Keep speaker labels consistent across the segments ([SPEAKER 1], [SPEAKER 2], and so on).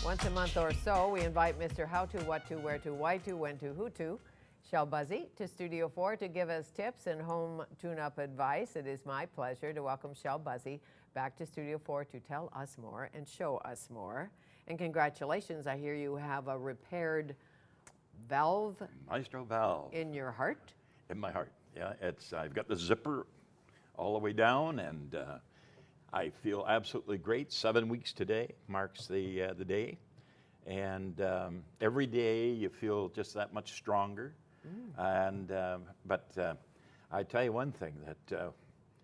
[SPEAKER 1] Once a month or so, we invite Mr. How To, What To, Where To, Why To, When To, Who To, Shell Busey, to Studio 4 to give us tips and home tune-up advice. It is my pleasure to welcome Shell Busey back to Studio 4 to tell us more and show us more. And congratulations, I hear you have a repaired valve.
[SPEAKER 2] Maestro valve.
[SPEAKER 1] In your heart?
[SPEAKER 2] In my heart, yeah. I've got the zipper all the way down, and I feel absolutely great. 7 weeks today marks the day. And every day you feel just that much stronger. But I tell you one thing, that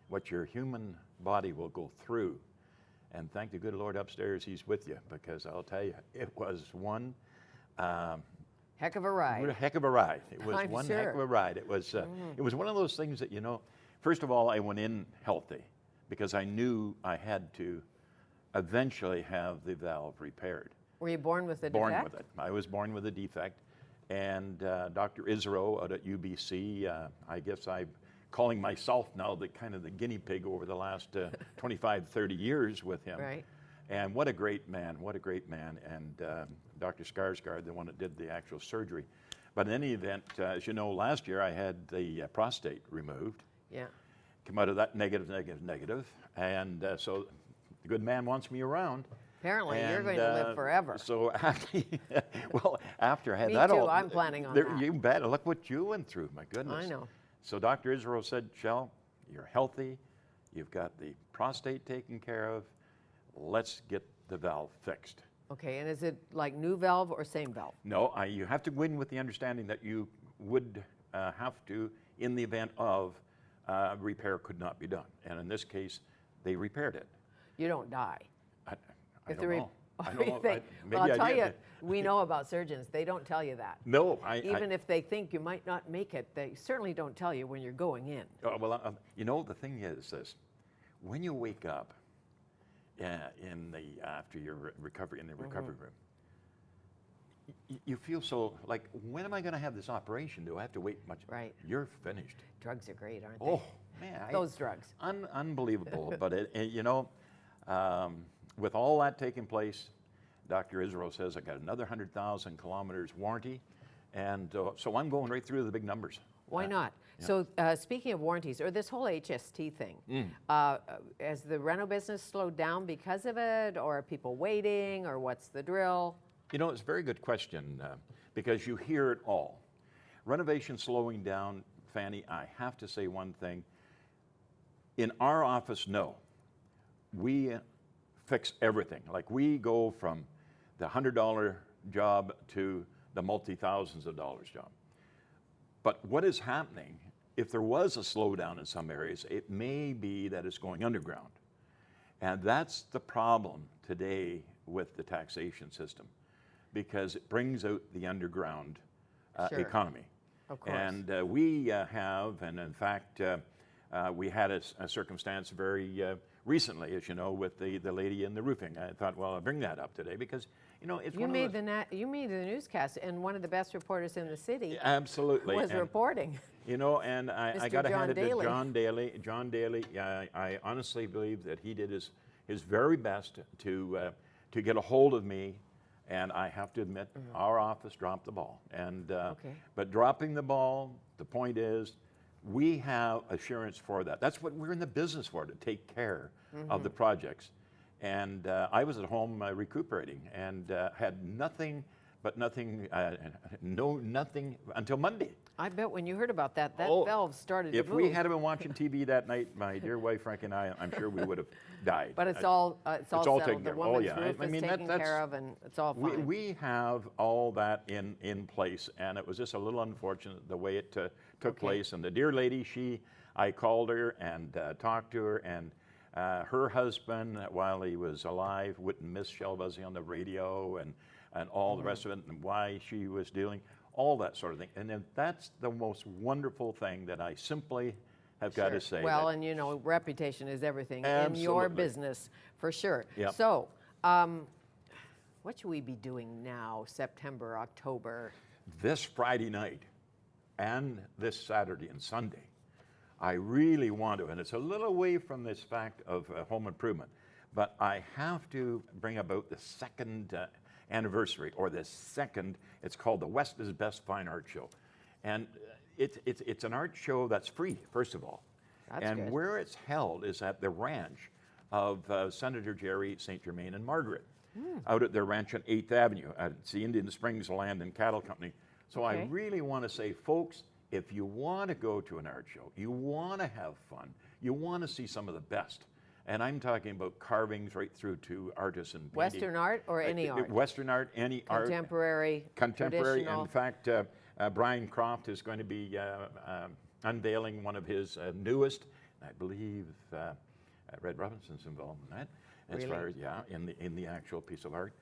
[SPEAKER 2] what your human body will go through, and thank the good Lord upstairs, He's with you, because I'll tell you, it was one
[SPEAKER 1] heck of a ride.
[SPEAKER 2] Heck of a ride. It was
[SPEAKER 1] I'm
[SPEAKER 2] one
[SPEAKER 1] sure.
[SPEAKER 2] heck of a ride. It was one of those things that, you know, first of all, I went in healthy because I knew I had to eventually have the valve repaired.
[SPEAKER 1] Were you born with a defect?
[SPEAKER 2] Born with it. I was born with a defect. And Dr. Israel out at UBC, I guess I'm calling myself now the kind of the guinea pig over the last 25, 30 years with him.
[SPEAKER 1] Right.
[SPEAKER 2] And what a great man, what a great man. And Dr. Skarsgård, the one that did the actual surgery. But in any event, as you know, last year I had the prostate removed.
[SPEAKER 1] Yeah.
[SPEAKER 2] Come out of that negative. And so the good man wants me around.
[SPEAKER 1] Apparently, you're going to live forever.
[SPEAKER 2] So after I had
[SPEAKER 1] Me
[SPEAKER 2] that
[SPEAKER 1] too,
[SPEAKER 2] all,
[SPEAKER 1] I'm planning on that.
[SPEAKER 2] You bet. Look what you went through. My goodness.
[SPEAKER 1] I know.
[SPEAKER 2] So Dr. Israel said, Shell, you're healthy. You've got the prostate taken care of. Let's get the valve fixed.
[SPEAKER 1] Okay, and is it like new valve or same valve?
[SPEAKER 2] No, you have to go in with the understanding that you would have to, in the event of repair could not be done. And in this case, they repaired it.
[SPEAKER 1] You don't die.
[SPEAKER 2] I don't know.
[SPEAKER 1] Well, I'll tell you, we know about surgeons. They don't tell you that.
[SPEAKER 2] No.
[SPEAKER 1] Even if they think you might not make it, they certainly don't tell you when you're going in.
[SPEAKER 2] You know, the thing is this. When you wake up after your recovery in the recovery room, you feel so like, when am I going to have this operation? Do I have to wait much?
[SPEAKER 1] Right.
[SPEAKER 2] You're finished.
[SPEAKER 1] Drugs are great, aren't they?
[SPEAKER 2] Oh, man.
[SPEAKER 1] Those drugs.
[SPEAKER 2] Unbelievable. But, you know, with all that taking place, Dr. Israel says I got another 100,000 kilometers warranty, and so I'm going right through the big numbers.
[SPEAKER 1] Why not?
[SPEAKER 2] Yeah.
[SPEAKER 1] So speaking of warranties, or this whole HST thing, has the rental business slowed down because of it, or are people waiting, or what's the drill?
[SPEAKER 2] You know, it's a very good question, because you hear it all. Renovation slowing down, Fanny, I have to say one thing. In our office, no. We fix everything. Like, we go from the $100 job to the multi-thousands of dollars job. But what is happening, if there was a slowdown in some areas, it may be that it's going underground. And that's the problem today with the taxation system, because it brings out the underground economy.
[SPEAKER 1] Of course.
[SPEAKER 2] And we have, and in fact, we had a circumstance very recently, as you know, with the lady in the roofing. I thought, well, I'll bring that up today because, you know, it's
[SPEAKER 1] you made the newscast, and one one of the best reporters in the city.
[SPEAKER 2] Absolutely.
[SPEAKER 1] Was reporting.
[SPEAKER 2] You know, and I got to hand it to John Daly. John Daly, I honestly believe that he did his very best to get a hold of me, and I have to admit, our office dropped the ball. And but dropping the ball, the point is, we have assurance for that. That's what we're in the business for, to take care of the projects. And I was at home recuperating, and had nothing until Monday.
[SPEAKER 1] I bet when you heard about that valve started to move.
[SPEAKER 2] If we had been watching TV that night, my dear wife Frank and I'm sure we would have died.
[SPEAKER 1] But it's all settled.
[SPEAKER 2] Taken care
[SPEAKER 1] The
[SPEAKER 2] of.
[SPEAKER 1] woman's roof is taken care of, and it's all fine.
[SPEAKER 2] We have all that in place, and it was just a little unfortunate the way it took place. And the dear lady, I called her and talked to her, and her husband, while he was alive, wouldn't miss Shell Busey on the radio and all the rest of it, and why she was dealing, all that sort of thing. And then that's the most wonderful thing that I simply have got to say.
[SPEAKER 1] Well, and you know, reputation is everything
[SPEAKER 2] Absolutely.
[SPEAKER 1] in your business, for sure.
[SPEAKER 2] Yep.
[SPEAKER 1] So, what should we be doing now, September, October?
[SPEAKER 2] This Friday night and this Saturday and Sunday, I really want to, and it's a little away from this fact of home improvement, but I have to bring about the second anniversary, or the second. It's called the West is Best Fine Art Show. And it's an art show that's free, first of all.
[SPEAKER 1] That's
[SPEAKER 2] and
[SPEAKER 1] good.
[SPEAKER 2] where it's held is at the ranch of Senator Jerry St. Germain and Margaret, out at their ranch on 8th Avenue. It's the Indian Springs Land and Cattle Company. So I
[SPEAKER 1] Okay.
[SPEAKER 2] really want to say, folks, if you want to go to an art show, you want to have fun, you want to see some of the best, and I'm talking about carvings right through to artists and painting.
[SPEAKER 1] Western art or any art?
[SPEAKER 2] Western art, any
[SPEAKER 1] Contemporary,
[SPEAKER 2] Contemporary.
[SPEAKER 1] traditional?
[SPEAKER 2] In fact, Brian Croft is going to be unveiling one of his newest. I believe Red Robinson's involved in that, as far as in the actual piece of art.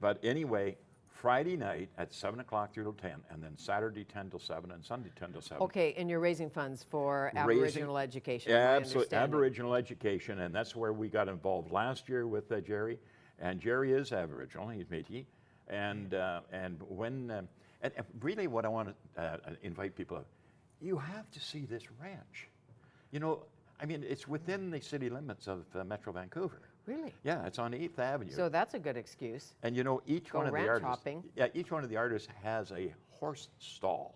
[SPEAKER 2] But anyway, Friday night at 7 o'clock through till 10, and then Saturday 10 till 7, and Sunday 10 till 7.
[SPEAKER 1] Okay, and you're raising funds for Aboriginal education.
[SPEAKER 2] Yeah,
[SPEAKER 1] my
[SPEAKER 2] absolutely.
[SPEAKER 1] understanding.
[SPEAKER 2] Aboriginal education, and that's where we got involved last year with Jerry. And Jerry is Aboriginal; he's Métis. And really, what I want to invite people, you have to see this ranch. You know, I mean, it's within the city limits of Metro Vancouver.
[SPEAKER 1] Really?
[SPEAKER 2] Yeah, it's on 8th Avenue.
[SPEAKER 1] So that's a good excuse.
[SPEAKER 2] And you know, each
[SPEAKER 1] Go
[SPEAKER 2] one of the
[SPEAKER 1] ranch
[SPEAKER 2] artists,
[SPEAKER 1] hopping.
[SPEAKER 2] each one of the artists has a horse stall.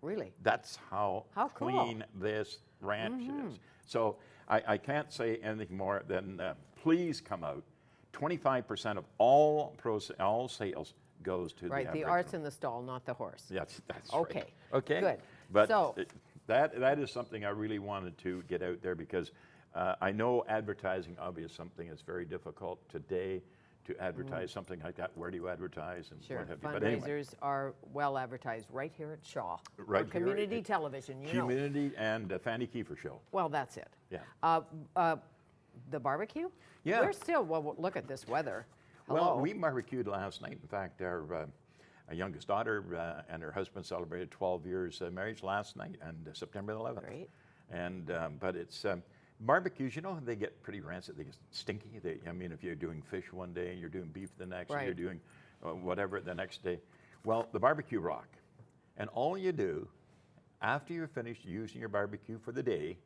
[SPEAKER 1] Really?
[SPEAKER 2] That's how
[SPEAKER 1] How cool.
[SPEAKER 2] clean this ranch is. So I can't say anything more than please come out. 25% of all sales goes to
[SPEAKER 1] Right, the
[SPEAKER 2] Aboriginal.
[SPEAKER 1] art's in the stall, not the horse.
[SPEAKER 2] That's
[SPEAKER 1] Okay,
[SPEAKER 2] right. Okay.
[SPEAKER 1] good.
[SPEAKER 2] But
[SPEAKER 1] So-
[SPEAKER 2] that is something I really wanted to get out there, because I know advertising obviously is something that's very difficult today to advertise something like that. Where do you advertise and
[SPEAKER 1] Sure,
[SPEAKER 2] what have you? But anyway,
[SPEAKER 1] fundraisers are well advertised right here at Shaw.
[SPEAKER 2] Right
[SPEAKER 1] On
[SPEAKER 2] here
[SPEAKER 1] community
[SPEAKER 2] at
[SPEAKER 1] television, you know.
[SPEAKER 2] Community and Fanny Kiefer show.
[SPEAKER 1] Well, that's it.
[SPEAKER 2] Yeah.
[SPEAKER 1] The barbecue?
[SPEAKER 2] Yeah.
[SPEAKER 1] We're still, well, look at this weather. Hello.
[SPEAKER 2] Well, we barbecued last night. In fact, our youngest daughter and her husband celebrated 12 years marriage last night, and September 11th.
[SPEAKER 1] Great.
[SPEAKER 2] And but it's barbecues. You know, they get pretty rancid. They get stinky. I mean, if you're doing fish one day and you're doing beef the next, and you're
[SPEAKER 1] Right.
[SPEAKER 2] doing whatever the next day. Well, the barbecue rock, and all you do after you're finished using your barbecue for the day,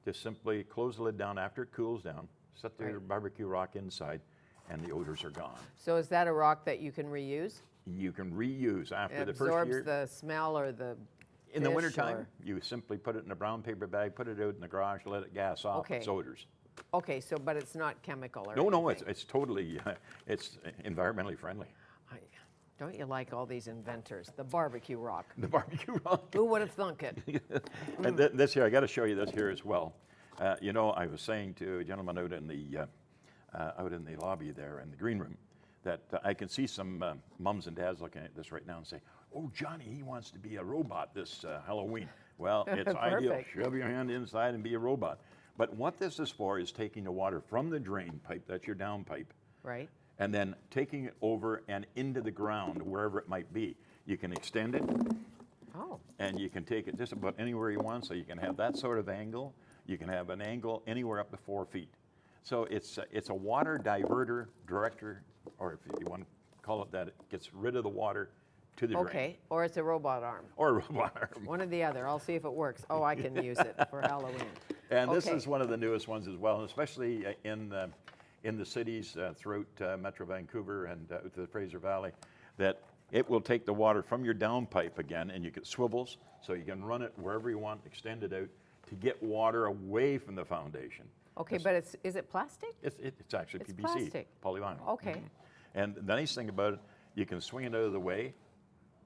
[SPEAKER 2] just simply close the lid down after it cools down, set the
[SPEAKER 1] Right.
[SPEAKER 2] barbecue rock inside, and the odors are gone.
[SPEAKER 1] So is that a rock that you can reuse?
[SPEAKER 2] You can reuse after
[SPEAKER 1] It
[SPEAKER 2] the first
[SPEAKER 1] absorbs
[SPEAKER 2] year.
[SPEAKER 1] the smell or the
[SPEAKER 2] In the
[SPEAKER 1] fish
[SPEAKER 2] wintertime,
[SPEAKER 1] or-
[SPEAKER 2] you simply put it in a brown paper bag, put it out in the garage, let it gas off
[SPEAKER 1] Okay.
[SPEAKER 2] its odors.
[SPEAKER 1] Okay, so, but it's not chemical or
[SPEAKER 2] No,
[SPEAKER 1] anything?
[SPEAKER 2] it's totally, it's environmentally friendly.
[SPEAKER 1] Don't you like all these inventors? The barbecue rock.
[SPEAKER 2] The barbecue rock.
[SPEAKER 1] Who would have thunk it?
[SPEAKER 2] And this here, I got to show you this here as well. You know, I was saying to a gentleman out in the lobby there in the green room that I can see some mums and dads looking at this right now and say, "Oh, Johnny, he wants to be a robot this Halloween." Well, it's ideal.
[SPEAKER 1] Perfect.
[SPEAKER 2] Shove your hand inside and be a robot. But what this is for is taking the water from the drain pipe, that's your down pipe,
[SPEAKER 1] Right?
[SPEAKER 2] and then taking it over and into the ground, wherever it might be. You can extend it,
[SPEAKER 1] Oh,
[SPEAKER 2] and you can take it just about anywhere you want, so you can have that sort of angle. You can have an angle anywhere up to 4 feet. So it's a water diverter, director, or if you want to call it that, it gets rid of the water to the drain.
[SPEAKER 1] okay. Or it's a robot arm.
[SPEAKER 2] Or a robot arm.
[SPEAKER 1] One or the other. I'll see if it works. Oh, I can use it for Halloween.
[SPEAKER 2] And this
[SPEAKER 1] Okay.
[SPEAKER 2] is one of the newest ones as well, especially in the cities throughout Metro Vancouver and out to the Fraser Valley, that it will take the water from your downpipe again, and you get swivels, so you can run it wherever you want, extend it out to get water away from the foundation.
[SPEAKER 1] Okay, but is it plastic?
[SPEAKER 2] It's actually
[SPEAKER 1] It's
[SPEAKER 2] PVC,
[SPEAKER 1] plastic.
[SPEAKER 2] polyvinyl.
[SPEAKER 1] Okay.
[SPEAKER 2] Mhm. And the nice thing about it, you can swing it out of the way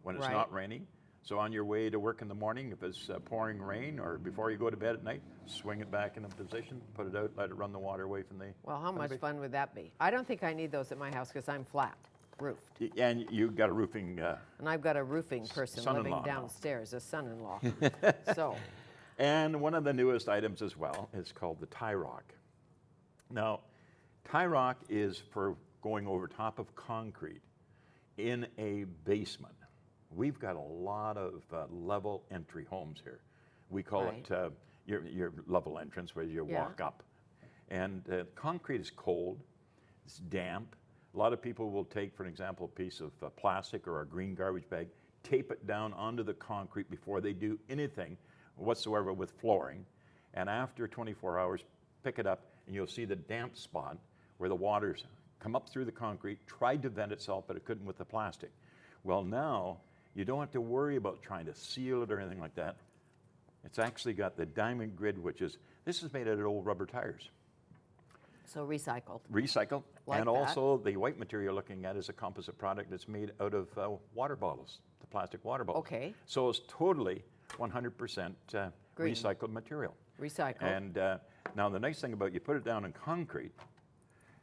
[SPEAKER 2] when it's
[SPEAKER 1] Right.
[SPEAKER 2] not raining. So on your way to work in the morning, if it's pouring rain, or before you go to bed at night, swing it back into position, put it out, let it run the water away from the.
[SPEAKER 1] Well, how much fun would that be? I don't think I need those at my house because I'm flat, roofed.
[SPEAKER 2] And you've got a roofing.
[SPEAKER 1] And I've got a roofing person living
[SPEAKER 2] son-in-law now.
[SPEAKER 1] downstairs, a son-in-law. So,
[SPEAKER 2] And one of the newest items as well is called the tie rock. Now, tie rock is for going over top of concrete in a basement. We've got a lot of level entry homes here. We call
[SPEAKER 1] Right.
[SPEAKER 2] it your level entrance where you
[SPEAKER 1] Yeah.
[SPEAKER 2] walk up. And concrete is cold, it's damp. A lot of people will take, for example, a piece of plastic or a green garbage bag, tape it down onto the concrete before they do anything whatsoever with flooring. And after 24 hours, pick it up and you'll see the damp spot where the water's come up through the concrete, tried to vent itself, but it couldn't with the plastic. Well, now you don't have to worry about trying to seal it or anything like that. It's actually got the diamond grid, this is made out of old rubber tires.
[SPEAKER 1] So recycled.
[SPEAKER 2] Recycled.
[SPEAKER 1] Like
[SPEAKER 2] And
[SPEAKER 1] that.
[SPEAKER 2] also the white material you're looking at is a composite product that's made out of water bottles, the plastic water bottles.
[SPEAKER 1] Okay.
[SPEAKER 2] So it's totally 100%
[SPEAKER 1] Green.
[SPEAKER 2] recycled material.
[SPEAKER 1] Recycled.
[SPEAKER 2] And now the nice thing about you put it down in concrete,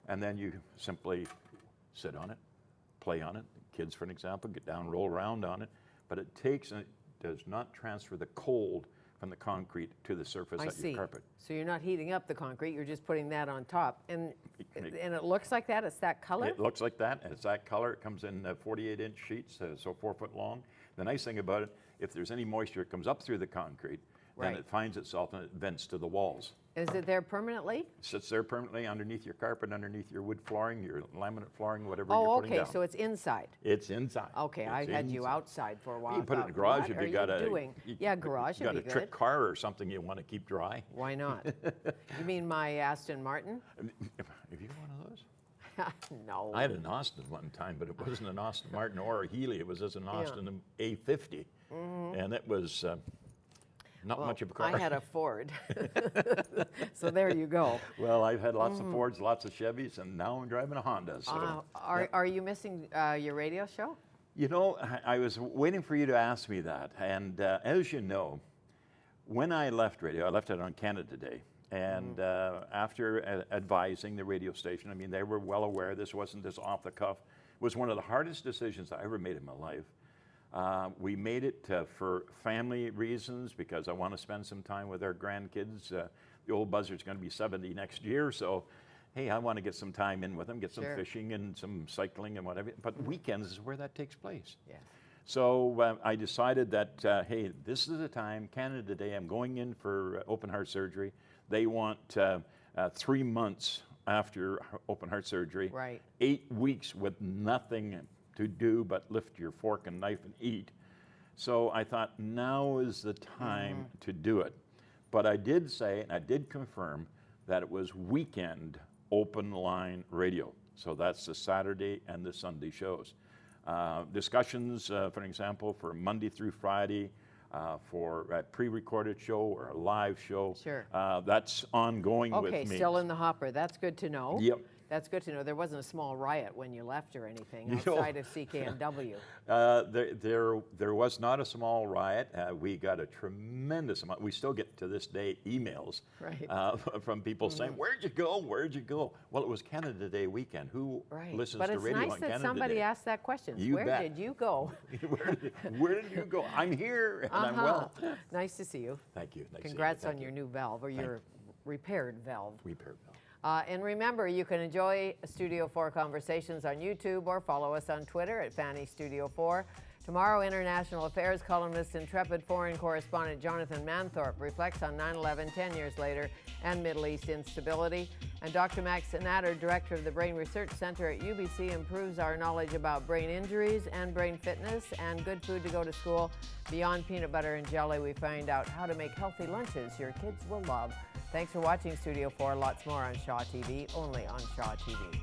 [SPEAKER 2] and then you simply sit on it, play on it. Kids, for an example, get down, roll around on it. But it takes and it does not transfer the cold from the concrete to the surface of your carpet.
[SPEAKER 1] So you're not heating up the concrete, you're just putting that on top. And it looks like that? It's that color?
[SPEAKER 2] It looks like that, and it's that color. It comes in 48-inch sheets, so 4 foot long. The nice thing about it, if there's any moisture, it comes up through the concrete, then it finds itself and it vents to the walls.
[SPEAKER 1] Is it there permanently?
[SPEAKER 2] It sits there permanently underneath your carpet, underneath your wood flooring, your laminate flooring, whatever you're putting down.
[SPEAKER 1] So it's inside.
[SPEAKER 2] It's inside.
[SPEAKER 1] Okay, I had you outside for a while.
[SPEAKER 2] You can put it in the garage if you got a
[SPEAKER 1] garage would be good.
[SPEAKER 2] trick car or something you want to keep dry.
[SPEAKER 1] Why not? You mean my Aston Martin?
[SPEAKER 2] Have you one of those?
[SPEAKER 1] No.
[SPEAKER 2] I had an Austin one time, but it wasn't an Austin Martin or a Healy. It was just an Austin A50, and it was not much of a car.
[SPEAKER 1] I had a Ford, so there you go.
[SPEAKER 2] Well, I've had lots of Fords, lots of Chevys, and now I'm driving a Honda. So,
[SPEAKER 1] are you missing your radio show?
[SPEAKER 2] You know, I was waiting for you to ask me that, and as you know, when I left radio, I left it on Canada Day. And after advising the radio station, I mean, they were well aware this wasn't just off the cuff. It was one of the hardest decisions I ever made in my life. We made it for family reasons because I want to spend some time with our grandkids. The old buzzard's going to be 70 next year, so hey, I want to get some time in with them, get some fishing and some cycling and whatever. But weekends is where that takes place.
[SPEAKER 1] Yeah.
[SPEAKER 2] So I decided that, hey, this is the time, Canada Day, I'm going in for open heart surgery. They want 3 months after open heart surgery, 8 weeks with nothing to do but lift your fork and knife and eat. So I thought now is the time to do it. But I did say, and I did confirm, that it was weekend open line radio. So that's the Saturday and the Sunday shows. Discussions, for example, for Monday through Friday, for a pre-recorded show or a live show.
[SPEAKER 1] Sure.
[SPEAKER 2] That's ongoing with me.
[SPEAKER 1] Okay, still in the hopper. That's good to know.
[SPEAKER 2] Yep.
[SPEAKER 1] That's good to know. There wasn't a small riot when you left or anything outside of CKNW.
[SPEAKER 2] There was not a small riot. We got a tremendous amount. We still get to this day emails from people saying, "Where'd you go? Where'd you go?" Well, it was Canada Day weekend. Who listens to radio on Canada Day?
[SPEAKER 1] But it's nice that somebody asked that question. Where did you go?
[SPEAKER 2] Where did you go? I'm here and I'm well.
[SPEAKER 1] Nice to see you.
[SPEAKER 2] Thank you.
[SPEAKER 1] Congrats on your new valve or your repaired valve.
[SPEAKER 2] Repaired valve.
[SPEAKER 1] And remember, you can enjoy Studio 4 Conversations on YouTube or follow us on Twitter at Fanny Studio 4. Tomorrow, international affairs columnist, intrepid foreign correspondent Jonathan Manthorpe reflects on 9/11 10 years later and Middle East instability. And Dr. Max Sinatter, director of the Brain Research Center at UBC, improves our knowledge about brain injuries and brain fitness and good food to go to school. Beyond peanut butter and jelly, we find out how to make healthy lunches your kids will love. Thanks for watching Studio 4. Lots more on Shaw TV, only on Shaw TV.